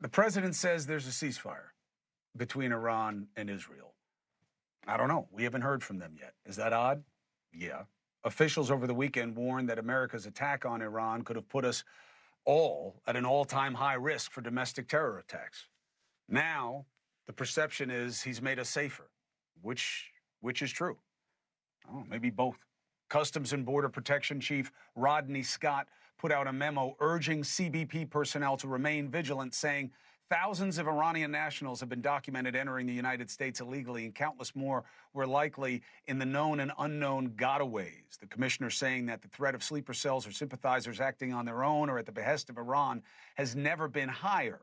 The president says there's a ceasefire between Iran and Israel. I don't know. We haven't heard from them yet. Is that odd? Yeah. Officials over the weekend warned that America's attack on Iran could have put us all at an all-time high risk for domestic terror attacks. Now, the perception is he's made us safer, which is true. Oh, maybe both. Customs and Border Protection Chief Rodney Scott put out a memo urging CBP personnel to remain vigilant, saying thousands of Iranian nationals have been documented entering the United States illegally, and countless more were likely in the known and unknown gotaways. The commissioner saying that the threat of sleeper cells or sympathizers acting on their own or at the behest of Iran has never been higher.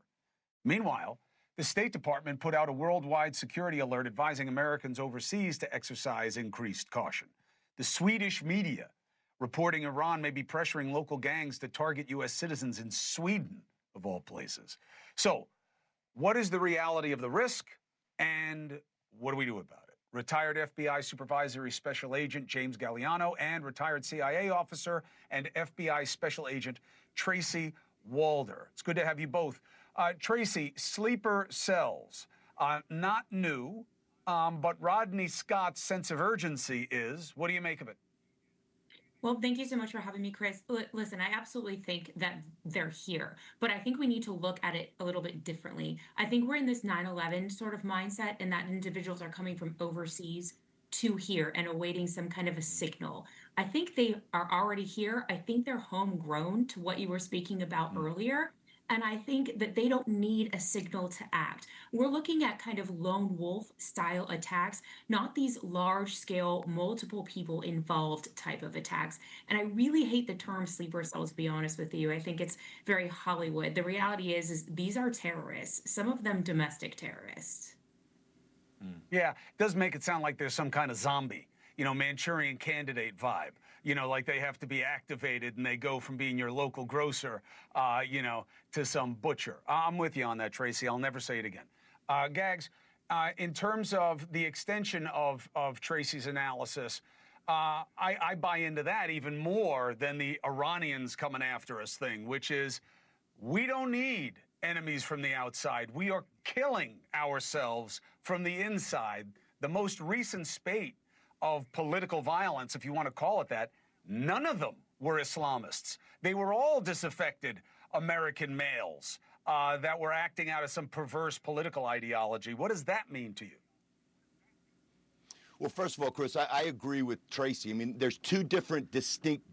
Meanwhile, the State Department put out a worldwide security alert advising Americans overseas to exercise increased caution. The Swedish media reporting Iran may be pressuring local gangs to target U.S. citizens in Sweden, of all places. So, what is the reality of the risk, and what do we do about it? Retired FBI Supervisory Special Agent James Gagliano and retired CIA officer and FBI Special Agent Tracy Walder. It's good to have you both. Tracy, sleeper cells, not new, but Rodney Scott's sense of urgency is. What do you make of it? Well, thank you so much for having me, Chris. Listen, I absolutely think that they're here, but I think we need to look at it a little bit differently. I think we're in this 9/11 sort of mindset, and that individuals are coming from overseas to here and awaiting some kind of a signal. I think they are already here. I think they're homegrown to what you were speaking about earlier. And I think that they don't need a signal to act. We're looking at kind of lone wolf style attacks, not these large scale, multiple people involved type of attacks. And I really hate the term sleeper cells, to be honest with you. I think it's very Hollywood. The reality is these are terrorists, some of them domestic terrorists. Yeah, it does make it sound like there's some kind of zombie, Manchurian Candidate vibe. Like they have to be activated and they go from being your local grocer, to some butcher. I'm with you on that, Tracy. I'll never say it again. Gags, in terms of the extension of Tracy's analysis, I buy into that even more than the Iranians coming after us thing, which is we don't need enemies from the outside. We are killing ourselves from the inside. The most recent spate of political violence, if you want to call it that, none of them were Islamists. They were all disaffected American males that were acting out of some perverse political ideology. What does that mean to you? Well, first of all, Chris, I agree with Tracy. I mean, there's two different distinct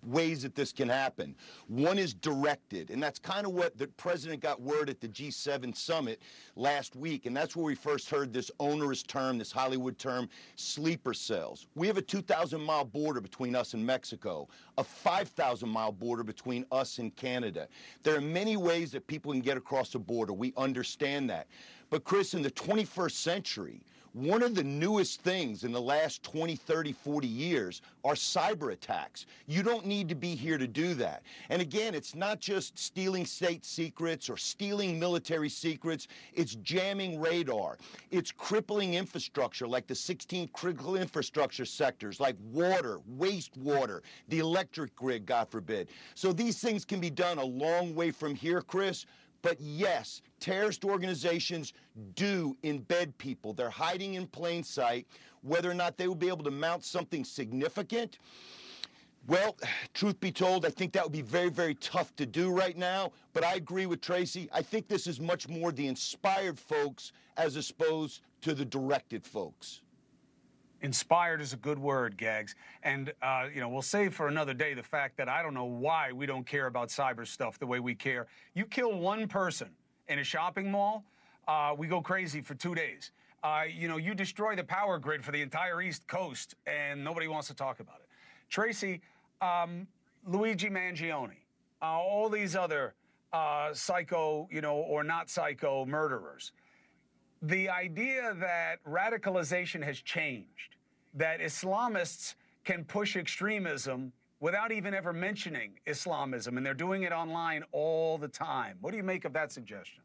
ways that this can happen. One is directed, and that's kind of what the president got word at the G7 summit last week, and that's where we first heard this onerous term, this Hollywood term, sleeper cells. We have a 2,000-mile border between us and Mexico, a 5,000-mile border between us and Canada. There are many ways that people can get across the border. We understand that. But Chris, in the 21st century, one of the newest things in the last 20, 30, 40 years are cyber attacks. You don't need to be here to do that. And again, it's not just stealing state secrets or stealing military secrets. It's jamming radar. It's crippling infrastructure like the 16 critical infrastructure sectors like water, wastewater, the electric grid, God forbid. So these things can be done a long way from here, Chris. But yes, terrorist organizations do embed people. They're hiding in plain sight. Whether or not they will be able to mount something significant, well, truth be told, I think that would be very, very tough to do right now. But I agree with Tracy. I think this is much more the inspired folks as opposed to the directed folks. Inspired is a good word, Gags. And, we'll save for another day the fact that I don't know why we don't care about cyber stuff the way we care. You kill one person in a shopping mall, we go crazy for 2 days. You destroy the power grid for the entire East Coast, and nobody wants to talk about it. Tracy, Luigi Mangione, all these other psycho, or not psycho murderers. The idea that radicalization has changed, that Islamists can push extremism without even ever mentioning Islamism, and they're doing it online all the time. What do you make of that suggestion?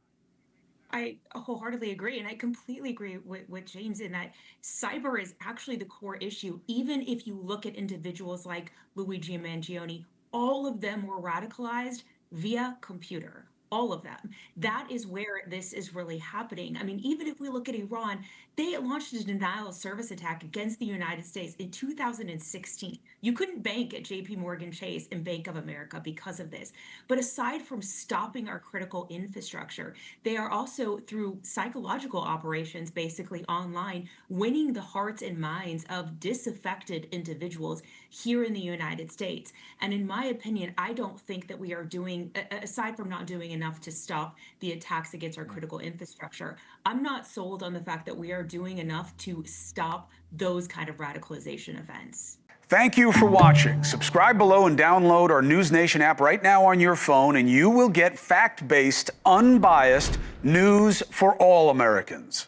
I wholeheartedly agree. And I completely agree with James in that cyber is actually the core issue. Even if you look at individuals like Luigi Mangione, all of them were radicalized via computer. all of them. That is where this is really happening. I mean, even if we look at Iran, they launched a denial of service attack against the United States in 2016. You couldn't bank at JP Morgan Chase and Bank of America because of this. But aside from stopping our critical infrastructure, they are also, through psychological operations, basically online, winning the hearts and minds of disaffected individuals here in the United States. And in my opinion, I don't think that we are doing, aside from not doing enough to stop the attacks against our critical infrastructure, I'm not sold on the fact that we are doing enough to stop those kind of radicalization events. Thank you for watching. Subscribe below and download our NewsNation app right now on your phone, and you will get fact-based, unbiased news for all Americans.